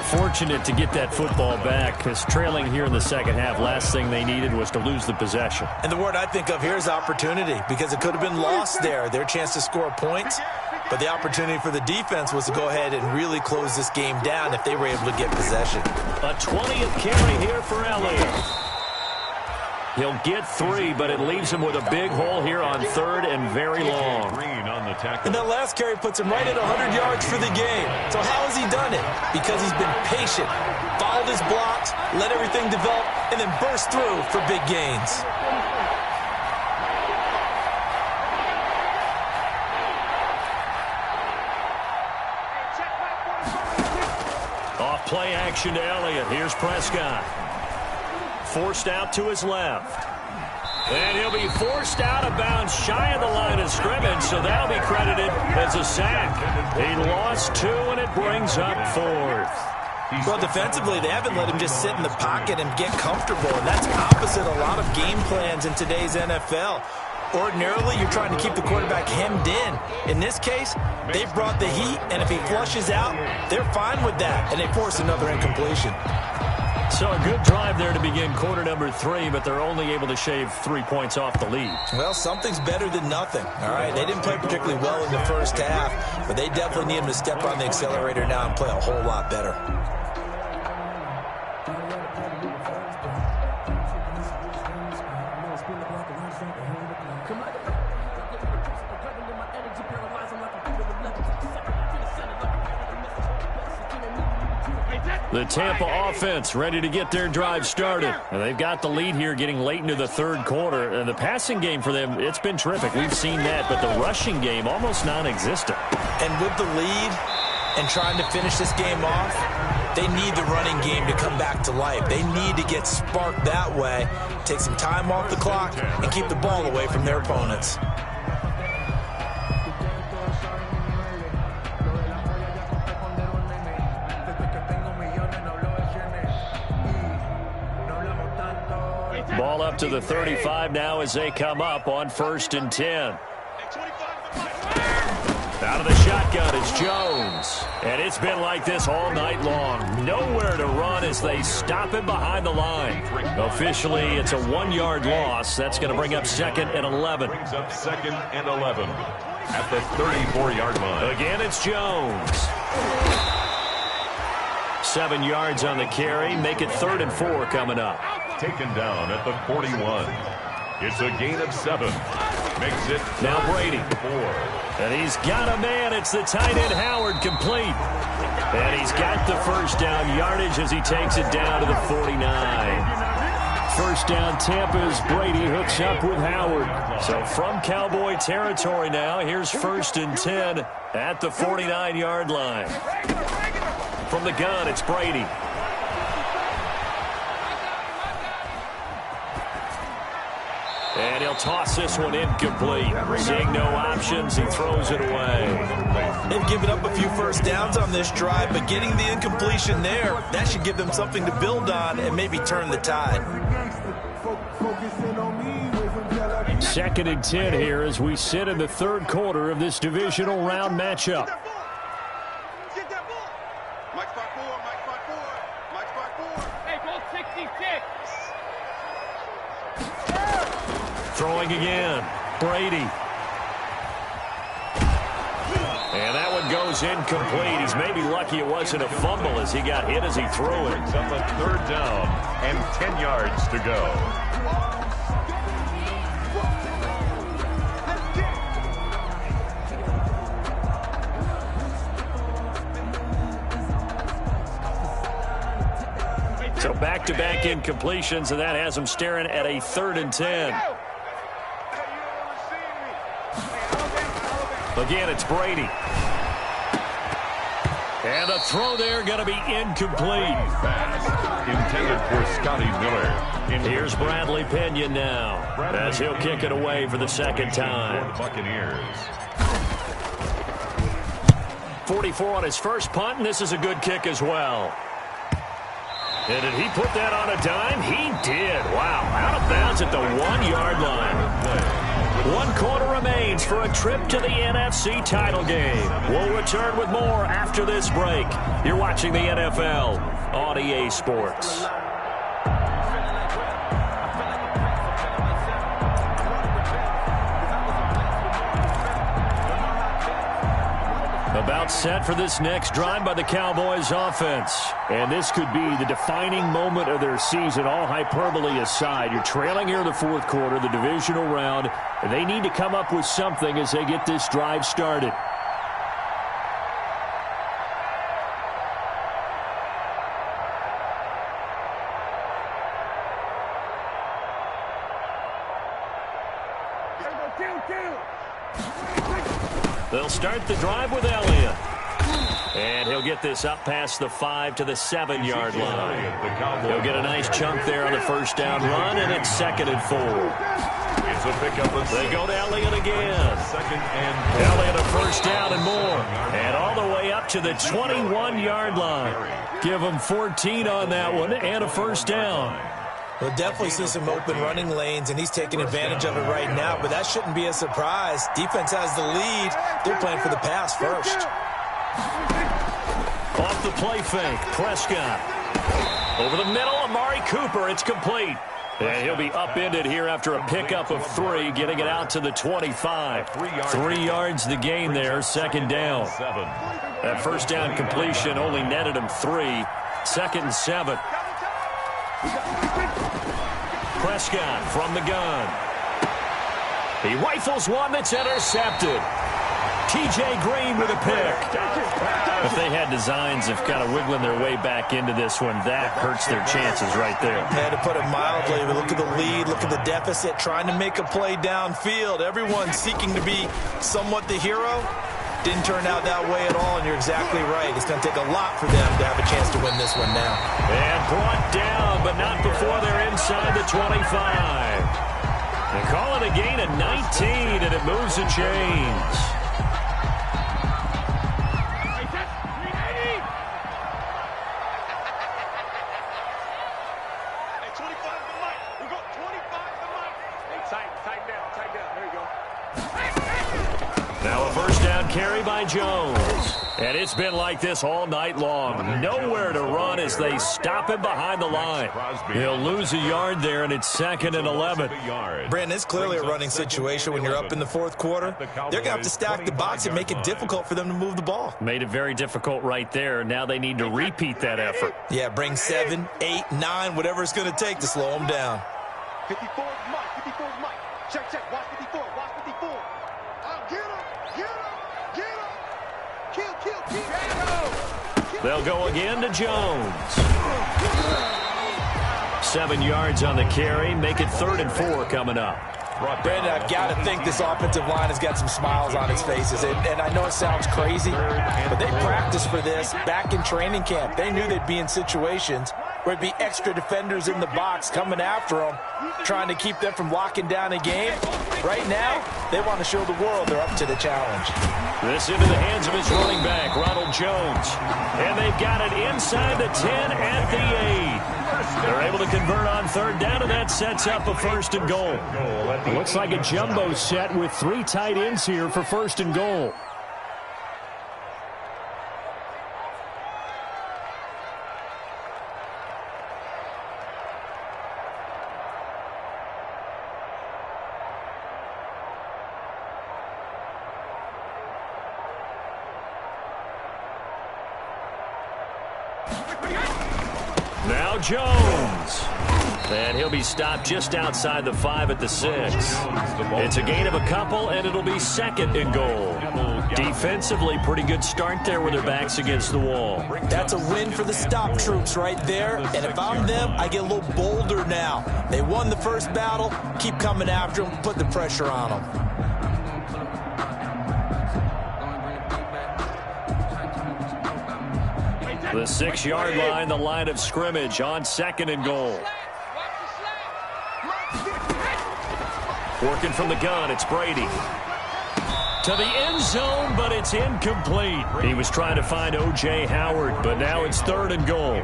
Fortunate to get that football back, because trailing here in the second half, last thing they needed was to lose the possession. And the word I think of here is opportunity, because it could have been lost there, their chance to score points. But the opportunity for the defense was to go ahead and really close this game down if they were able to get possession. A 20th carry here for Elliott. He'll get 3, but it leaves him with a big hole here on 3rd and very long. And that last carry puts him right at 100 yards for the game. So how has he done it? Because he's been patient, followed his blocks, let everything develop, and then burst through for big gains. Off play action to Elliott. Here's Prescott. Forced out to his left. And he'll be forced out of bounds shy of the line of scrimmage, so that'll be credited as a sack. He lost 2, and it brings up 4th. Well, defensively, they haven't let him just sit in the pocket and get comfortable, and that's opposite a lot of game plans in today's NFL. Ordinarily, you're trying to keep the quarterback hemmed in. In this case, they've brought the heat, and if he flushes out, they're fine with that, and they force another incompletion. So a good drive there to begin quarter number 3, but they're only able to shave 3 points off the lead. Well, something's better than nothing, all right? They didn't play particularly well in the first half, but they definitely need him to step on the accelerator now and play a whole lot better. The Tampa offense ready to get their drive started. And they've got the lead here getting late into the 3rd quarter. And the passing game for them, it's been terrific. We've seen that, but the rushing game almost non-existent. And with the lead and trying to finish this game off, they need the running game to come back to life. They need to get sparked that way, take some time off the clock, and keep the ball away from their opponents. Ball up to the 35 now as they come up on 1st and 10. Out of the shotgun, it's Jones. And it's been like this all night long. Nowhere to run as they stop him behind the line. Officially, it's a 1-yard loss. That's going to bring up 2nd and 11. Brings up 2nd and 11 at the 34-yard line. Again, it's Jones. 7 yards on the carry. Make it 3rd and 4 coming up. Taken down at the 41. It's a gain of 7. Makes it now Brady. 4. And he's got a man. It's the tight end Howard complete. And he's got the first down yardage as he takes it down to the 49. First down Tampa's Brady hooks up with Howard. So from Cowboy territory now, here's 1st and 10 at the 49-yard line. From the gun, it's Brady. And he'll toss this one incomplete. Seeing no options, he throws it away. They've given up a few first downs on this drive, but getting the incompletion there, that should give them something to build on and maybe turn the tide. 2nd and 10 here as we sit in the 3rd quarter of this divisional round matchup. Throwing again, Brady. And that one goes incomplete. He's maybe lucky it wasn't a fumble as he got hit as he threw it. Brings up a 3rd down and 10 yards to go. So back-to-back incompletions, and that has him staring at a 3rd and 10. Again, it's Brady. And the throw there going to be incomplete. Intended for Scotty Miller. Here's Bradley Pena now as he'll kick it away for the 2nd time. Buccaneers. 44 on his first punt, and this is a good kick as well. And did he put that on a dime? He did. Wow, out of bounds at the 1-yard line. 1 quarter remains for a trip to the NFC title game. We'll return with more after this break. You're watching the NFL on EA Sports. About set for this next drive by the Cowboys offense. And this could be the defining moment of their season, all hyperbole aside. You're trailing here in the fourth quarter, the divisional round, and they need to come up with something as they get this drive started. They'll start the drive with Elliott. And he'll get this up past the 5 to the 7-yard line. He'll get a nice chunk there on the first down run, and it's 2nd and 4. It's a pickup. They go to Elliott again. Elliott a first down and more. And all the way up to the 21-yard line. Give him 14 on that one and a first down. We'll definitely see some open running lanes, and he's taking advantage of it right now, but that shouldn't be a surprise. Defense has the lead. They're playing for the pass first. Off the play fake, Prescott. Over the middle, Amari Cooper. It's complete. And he'll be upended here after a pickup of 3, getting it out to the 25. 3 yards the gain there, 2nd down. That first down completion only netted him 3. 2nd and 7. Prescott from the gun. He rifles one that's intercepted. T.J. Green with a pick. If they had designs of kind of wiggling their way back into this one, that hurts their chances right there. Yeah, to put it mildly, but look at the lead, look at the deficit, trying to make a play downfield. Everyone seeking to be somewhat the hero. Didn't turn out that way at all, and you're exactly right. It's going to take a lot for them to have a chance to win this one now. And brought down, but not before they're inside the 25. They call it a gain of 19, and it moves the chains. Now a first down carry by Jones. And it's been like this all night long. Nowhere to run as they stop him behind the line. He'll lose a yard there, and it's 2nd and 11. Brandon, it's clearly a running situation when you're up in the fourth quarter. They're going to have to stack the box and make it difficult for them to move the ball. Made it very difficult right there. Now they need to repeat that effort. Yeah, bring 7, 8, 9, whatever it's going to take to slow them down. 54 Mike, 54 Mike. Check, watch 54, watch 54. Get him. Kill. They'll go again to Jones. 7 yards on the carry. Make it 3rd and 4 coming up. Brandon, I've got to think this offensive line has got some smiles on its faces. And I know it sounds crazy, but they practiced for this back in training camp. They knew they'd be in situations where it'd be extra defenders in the box coming after them, trying to keep them from locking down a game. Right now, they want to show the world they're up to the challenge. This into the hands of his running back, Ronald Jones. And they've got it inside the 10 at the 8. They're able to convert on 3rd down, and that sets up a 1st and goal. It looks like a jumbo set with 3 tight ends here for 1st and goal. Now Jones. And he'll be stopped just outside the 5 at the 6. It's a gain of a couple, and it'll be 2nd and goal. Defensively, pretty good start there with their backs against the wall. That's a win for the stop troops right there. And if I'm them, I get a little bolder now. They won the first battle. Keep coming after them. Put the pressure on them. The 6-yard line, the line of scrimmage on 2nd and goal. Working from the gun, it's Brady. To the end zone, but it's incomplete. He was trying to find O.J. Howard, but now it's 3rd and goal.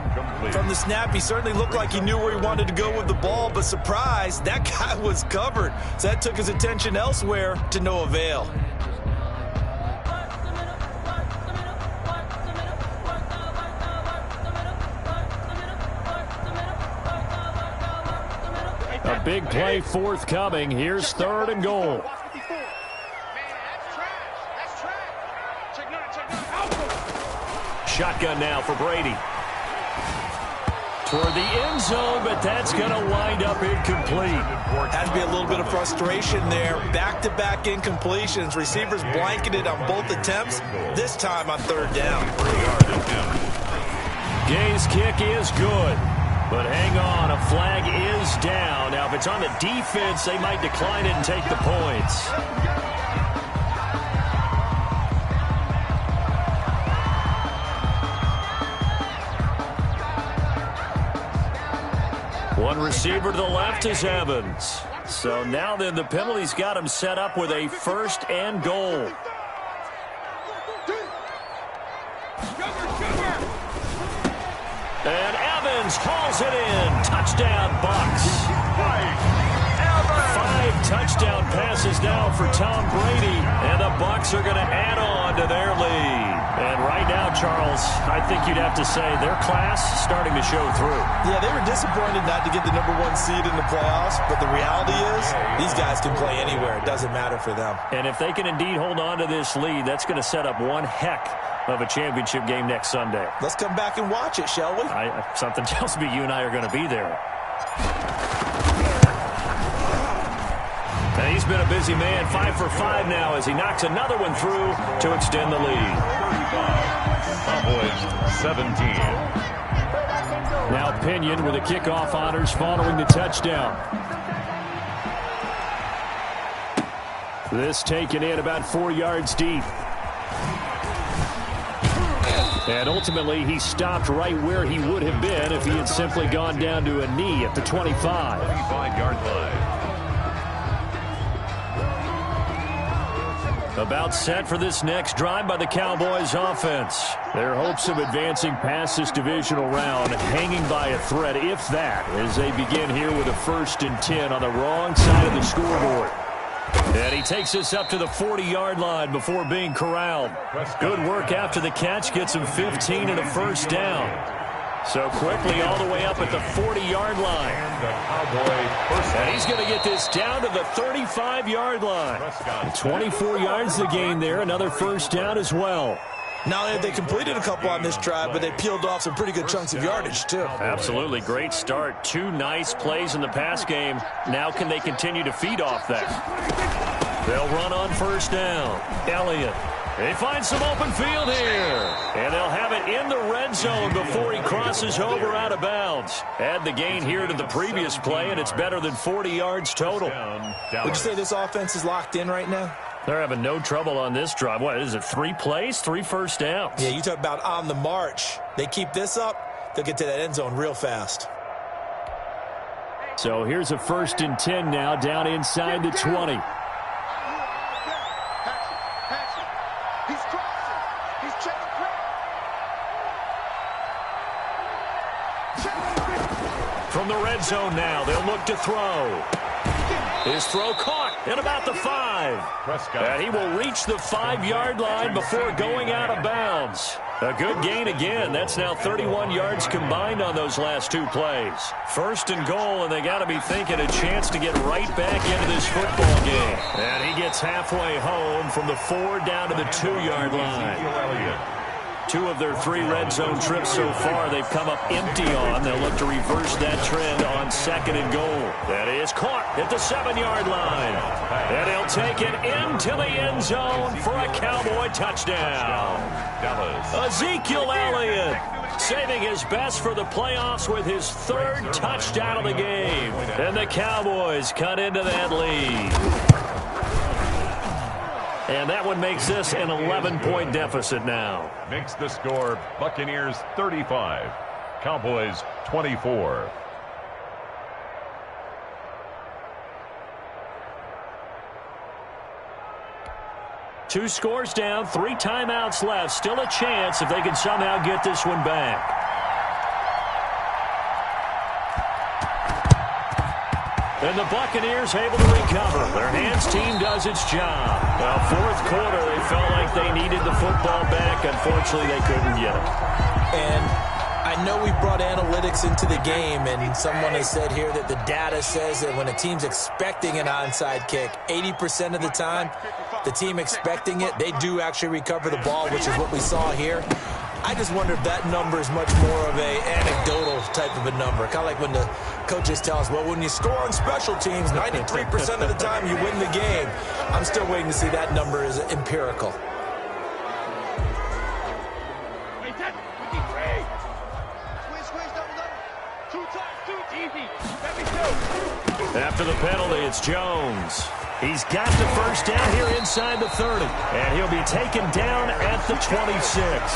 From the snap, he certainly looked like he knew where he wanted to go with the ball, but surprise, that guy was covered. So that took his attention elsewhere to no avail. A big play forthcoming. Here's 3rd and goal. Shotgun now for Brady. Toward the end zone, but that's going to wind up incomplete. Had to be a little bit of frustration there. Back-to-back incompletions. Receivers blanketed on both attempts, this time on 3rd down. Gay's kick is good. But hang on, a flag is down. Now, if it's on the defense, they might decline it and take the points. One receiver to the left is Evans. So now then the penalty's got him set up with a 1st and goal. And Evans hauls it in. Touchdown, Bucs. 5 touchdown passes now for Tom Brady. And the Bucs are going to add on to their lead. And right now, Charles, I think you'd have to say their class starting to show through. Yeah, they were disappointed not to get the #1 seed in the playoffs, but the reality is these guys can play anywhere. It doesn't matter for them. And if they can indeed hold on to this lead, that's going to set up one heck of a championship game next Sunday. Let's come back and watch it, shall we? Something tells me you and I are going to be there. And he's been a busy man, 5 for 5 now as he knocks another one through to extend the lead. Cowboys 17. Now Pinion with the kickoff honors following the touchdown. This taken in about 4 yards deep. And ultimately, he stopped right where he would have been if he had simply gone down to a knee at the 25. 25-yard line. About set for this next drive by the Cowboys offense. Their hopes of advancing past this divisional round hanging by a thread, if that, as they begin here with a 1st and 10 on the wrong side of the scoreboard. And he takes us up to the 40-yard line before being corralled. Good work after the catch, gets him 15 and a 1st down. So quickly all the way up at the 40-yard line. And he's going to get this down to the 35-yard line. 24 yards the gain there, another 1st down as well. Not only have they completed a couple on this drive, but they peeled off some pretty good chunks of yardage, too. Absolutely. Great start. 2 nice plays in the pass game. Now can they continue to feed off that? They'll run on 1st down. Elliott. They find some open field here. And they'll have it in the red zone before he crosses over out of bounds. Add the gain here to the previous play, and it's better than 40 yards total. Would you say this offense is locked in right now? They're having no trouble on this drive. What is it, 3 plays, 3 first downs? Yeah, you talk about on the march. They keep this up, they'll get to that end zone real fast. So here's a 1st and 10 now, down inside the 20. From the red zone now, they'll look to throw. His throw caught at about the 5. And he will reach the 5-yard line before going out of bounds. A good gain again. That's now 31 yards combined on those last 2 plays. 1st and goal, and they got to be thinking a chance to get right back into this football game. And he gets halfway home from the 4 down to the 2-yard line. 2 of their 3 red zone trips so far they've come up empty on. They'll look to reverse that trend on 2nd and goal. That is caught at the 7-yard line. And he'll take it into the end zone for a Cowboy touchdown. Ezekiel Elliott saving his best for the playoffs with his 3rd touchdown of the game. And the Cowboys cut into that lead. And that one makes this an 11-point deficit now. Makes the score Buccaneers 35, Cowboys 24. 2 scores down, 3 timeouts left. Still a chance if they can somehow get this one back. And the Buccaneers able to recover. Their hands team does its job. Well, fourth quarter, they felt like they needed the football back. Unfortunately, they couldn't get it. And I know we brought analytics into the game, and someone has said here that the data says that when a team's expecting an onside kick, 80% of the time, the team expecting it, they do actually recover the ball, which is what we saw here. I just wonder if that number is much more of a anecdotal type of a number. Kind of like when the coaches tell us, well, when you score on special teams, 93% of the time you win the game. I'm still waiting to see that number is empirical. After the penalty, it's Jones. He's got the first down here inside the 30. And he'll be taken down at the 26.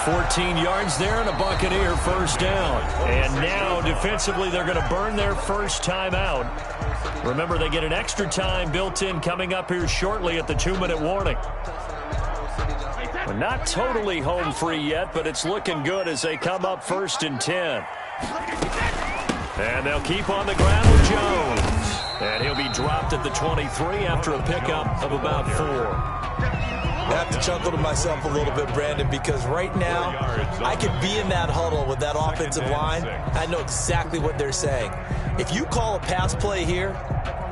14 yards there and a Buccaneer first down. And now, defensively, they're going to burn their first time out. Remember, they get an extra time built in coming up here shortly at the 2-minute warning. We're not totally home free yet, but it's looking good as they come up 1st and 10. And they'll keep on the ground with Jones. And he'll be dropped at the 23 after a pickup of about 4. I have to chuckle to myself a little bit, Brandon, because right now I could be in that huddle with that offensive line. I know exactly what they're saying. If you call a pass play here,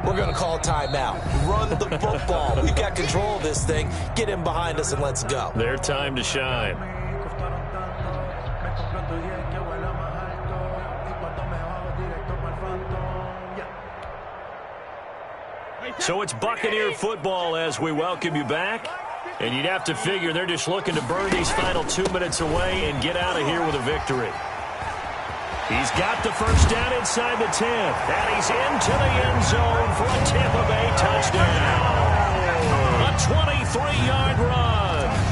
we're going to call timeout. Run the football. We've got control of this thing. Get in behind us and let's go. Their time to shine. So it's Buccaneer football as we welcome you back. And you'd have to figure they're just looking to burn these final 2 minutes away and get out of here with a victory. He's got the first down inside the 10. And he's into the end zone for a Tampa Bay touchdown. A 23-yard run.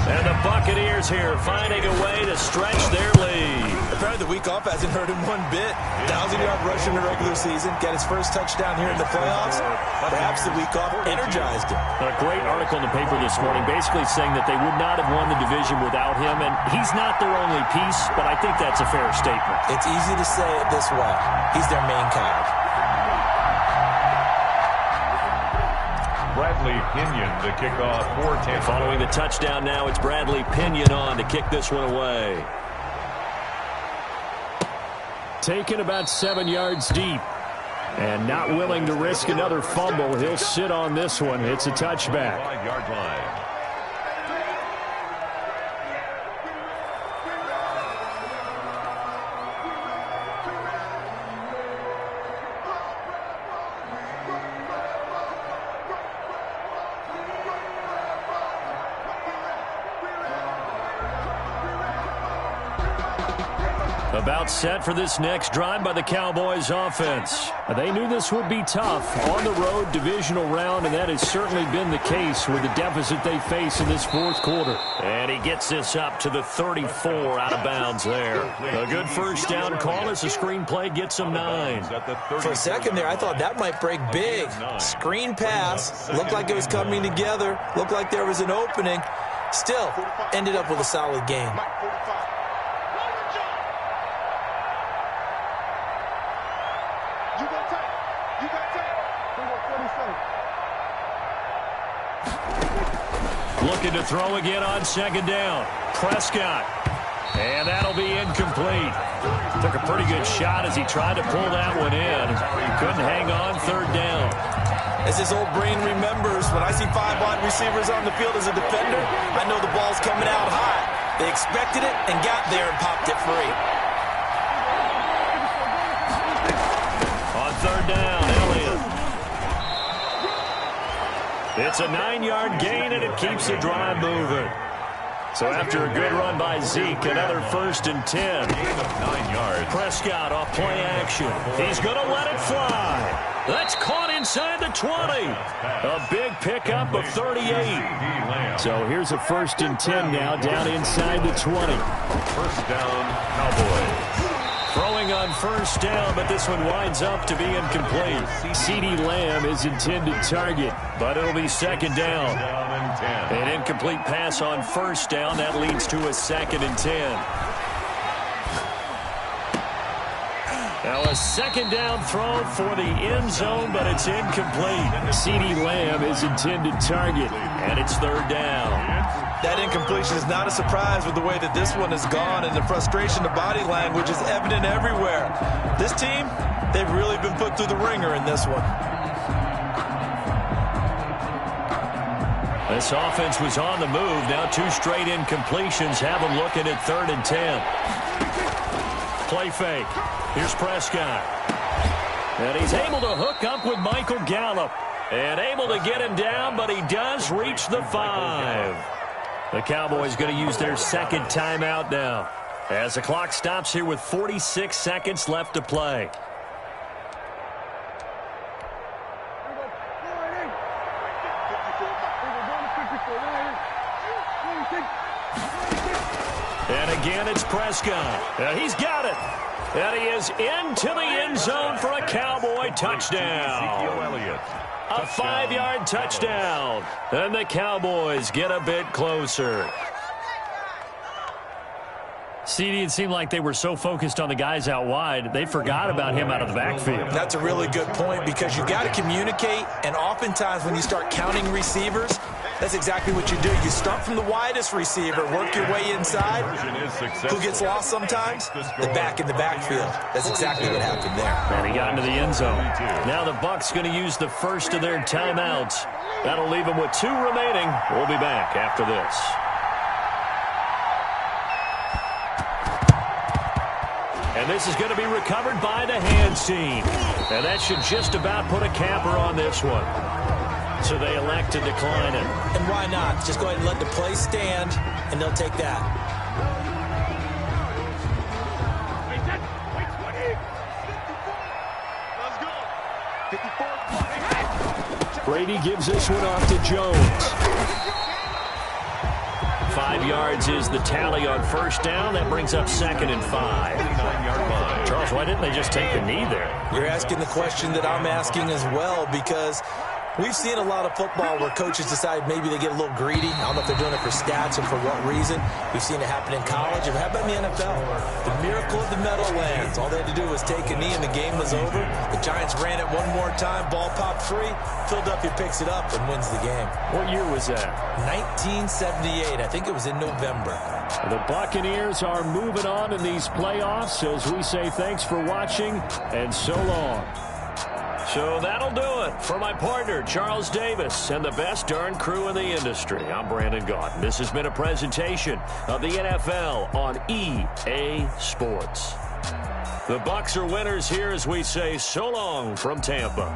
And the Buccaneers here finding a way to stretch their lead. Apparently the week off hasn't hurt him one bit. 1,000-yard rush in the regular season. Got his first touchdown here in the playoffs. Perhaps the week off energized him. A great article in the paper this morning basically saying that they would not have won the division without him. And he's not their only piece, but I think that's a fair statement. It's easy to say it this way. He's their main card. Bradley Pinion, the kickoff for Tampa. Following the touchdown now, it's Bradley Pinion on to kick this one away. Taken about 7 yards deep. And not willing to risk another fumble. He'll sit on this one. It's a touchback. 5-yard line. About set for this next drive by the Cowboys offense. They knew this would be tough on the road divisional round, and that has certainly been the case with the deficit they face in this fourth quarter. And he gets this up to the 34 out of bounds there. A good first down call as the screen play gets him 9. For a second there, I thought that might break big. Screen pass. Looked like it was coming together. Looked like there was an opening. Still, ended up with a solid game. Looking to throw again on second down. Prescott. And that'll be incomplete. Took a pretty good shot as he tried to pull that one in. Couldn't hang on third down. As his old brain remembers, when I see 5 wide receivers on the field as a defender, I know the ball's coming out high. They expected it and got there and popped it free. On third down, Elliott. It's a 9-yard gain, and it keeps the drive moving. So after a good run by Zeke, another 1st and 10. Gain of 9 yards. Prescott off play action. He's going to let it fly. That's caught inside the 20. A big pickup of 38. So here's a 1st and 10 now down inside the 20. First down, Cowboys. Throwing on first down, but this one winds up to be incomplete. CeeDee Lamb is intended target, but it'll be second down. An incomplete pass on first down. That leads to a 2nd and 10. Now a second down throw for the end zone, but it's incomplete. CeeDee Lamb is intended target, and it's 3rd down. That incompletion is not a surprise with the way that this one has gone, and the frustration, the body language is evident everywhere. This team, they've really been put through the ringer in this one. This offense was on the move. Now 2 straight incompletions have them looking at 3rd and 10. Play fake. Here's Prescott. And he's able to hook up with Michael Gallup. And able to get him down, but he does reach the 5. The Cowboys going to use their 2nd timeout now, as the clock stops here with 46 seconds left to play. And again, it's Prescott. He's got it. And he is into the end zone for a Cowboy touchdown. A 5-yard touchdown. And the Cowboys get a bit closer. CeeDee, it seemed like they were so focused on the guys out wide, they forgot about him out of the backfield. That's a really good point, because you got to communicate, and oftentimes when you start counting receivers, that's exactly what you do. You start from the widest receiver, work your way inside. Who gets lost sometimes? The back in the backfield. That's exactly what happened there. And he got into the end zone. Now the Bucs going to use the first of their timeouts. That'll leave them with 2 remaining. We'll be back after this. And this is going to be recovered by the hands team. And that should just about put a capper on this one. So they elect to decline it. And why not? Just go ahead and let the play stand, and they'll take that. Brady gives this one off to Jones. 5 yards is the tally on first down. That brings up 2nd and 5. Charles, why didn't they just take the knee there? You're asking the question that I'm asking as well, because we've seen a lot of football where coaches decide maybe they get a little greedy. I don't know if they're doing it for stats or for what reason. We've seen it happen in college. How about in the NFL? The miracle of the Meadowlands. All they had to do was take a knee and the game was over. The Giants ran it one more time. Ball popped free. Philadelphia picks it up and wins the game. What year was that? 1978. I think it was in November. The Buccaneers are moving on in these playoffs as we say thanks for watching and so long. So that'll do it for my partner, Charles Davis, and the best darn crew in the industry. I'm Brandon Gaudin. This has been a presentation of the NFL on EA Sports. The Bucs are winners here as we say so long from Tampa.